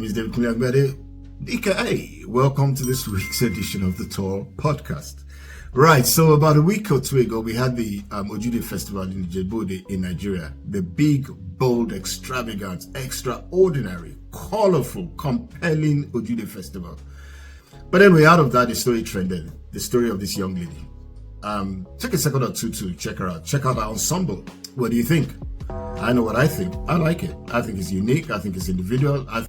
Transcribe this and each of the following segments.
name is David Kunle Agunbiade, aka welcome to this week's edition of the T.A.L.L podcast. Right, so about a week or two ago, we had the Ojude Festival in Ijebu in Nigeria. The big, bold, extravagant, extraordinary, colorful, compelling Ojude Festival. But anyway, out of that, the story trended. The story of this young lady. Take a second or two to check her out. Check out her ensemble. What do you think? I know what I think. I like it. I think it's unique. I think it's individual. I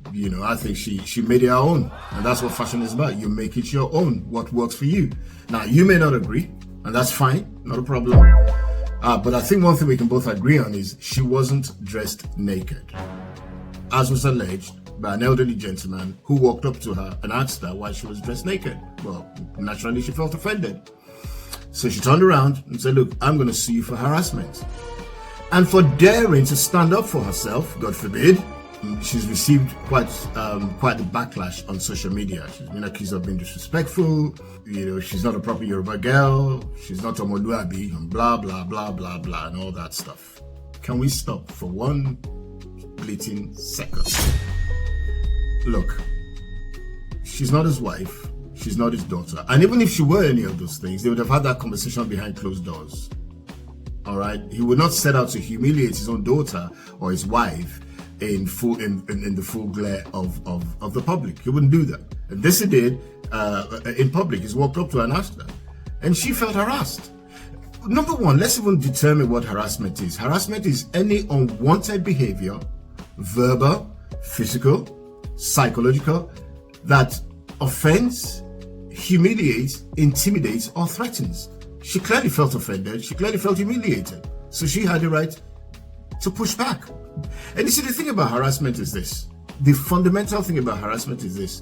think she made it her own. And that's what fashion is about. You make it your own. What works for you. Now, you may not agree, and that's fine. Not a problem. But I think one thing we can both agree on is she wasn't dressed naked, as was alleged by an elderly gentleman who walked up to her and asked her why she was dressed naked. Well, naturally, she felt offended. So she turned around and said, look, I'm going to sue you for harassment. And for daring to stand up for herself, God forbid, she's received quite the backlash on social media. She's been accused of being disrespectful. She's not a proper Yoruba girl. She's not a Moluabi, and blah, blah, blah, blah, blah, and all that stuff. Can we stop for one fleeting second? Look, she's not his wife. She's not his daughter. And even if she were any of those things, they would have had that conversation behind closed doors. All right, he would not set out to humiliate his own daughter or his wife in the full glare of the public. He wouldn't do that. And this he did in public. He's walked up to her and asked her, and she felt harassed. Number one, let's even determine what harassment is. Harassment is any unwanted behavior, verbal, physical, psychological, that offends, humiliates, intimidates, or threatens. She clearly felt offended. She clearly felt humiliated. So she had the right to push back. And you see, the thing about harassment is this. The fundamental thing about harassment is this.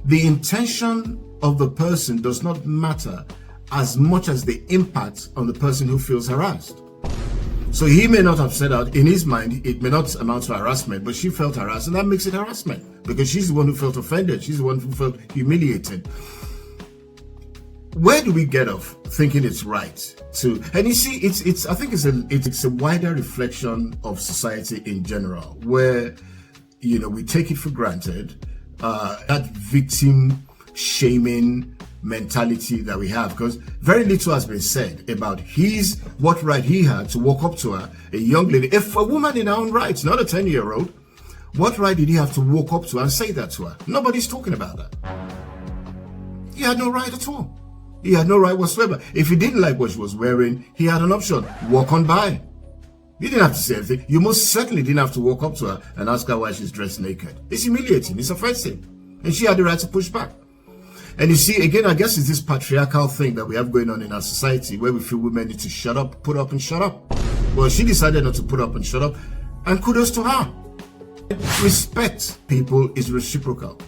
The intention of the person does not matter as much as the impact on the person who feels harassed. So he may not have said out in his mind, it may not amount to harassment, but she felt harassed, and that makes it harassment because she's the one who felt offended. She's the one who felt humiliated. Where do we get off thinking it's right to? And you see, I think it's a wider reflection of society in general, where we take it for granted that victim shaming mentality that we have, because very little has been said about what right he had to walk up to her, a young lady, if a woman in her own rights, not a 10-year-old. What right did he have to walk up to her and say that to her? Nobody's talking about that. He had no right at all. He had no right whatsoever. If he didn't like what she was wearing, he had an option. Walk on by. You didn't have to say anything. You most certainly didn't have to walk up to her and ask her why she's dressed naked. It's humiliating. It's offensive. And she had the right to push back. And you see, again, I guess it's this patriarchal thing that we have going on in our society where we feel women need to shut up, put up and shut up. Well, she decided not to put up and shut up. And kudos to her. Respect, people, is reciprocal.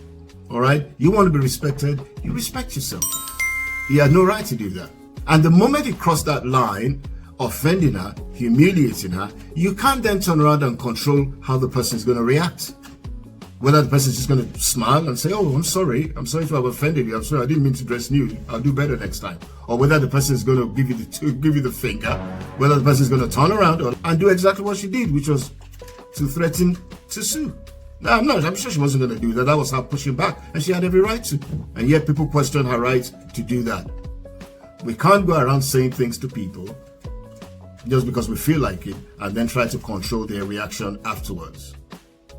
All right? You want to be respected, you respect yourself. He had no right to do that. And the moment he crossed that line, offending her, humiliating her, you can't then turn around and control how the person is going to react. Whether the person is just going to smile and say, oh, I'm sorry to have offended you. I'm sorry, I didn't mean to dress nude. I'll do better next time. Or whether the person is going to give you the finger, whether the person is going to turn around and do exactly what she did, which was to threaten to sue. No, I'm sure she wasn't going to do that. That was her pushing back, and she had every right to. And yet people question her right to do that. We can't go around saying things to people just because we feel like it and then try to control their reaction afterwards.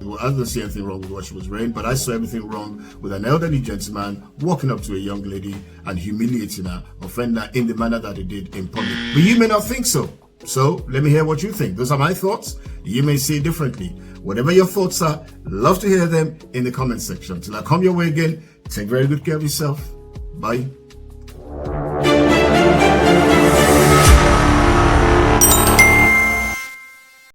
I didn't see anything wrong with what she was wearing, but I saw everything wrong with an elderly gentleman walking up to a young lady and humiliating her, offending her in the manner that he did in public. But you may not think so. So let me hear what you think. Those are my thoughts. You may see it differently. Whatever your thoughts are, love to hear them in the comment section. Till I come your way again, take very good care of yourself. Bye.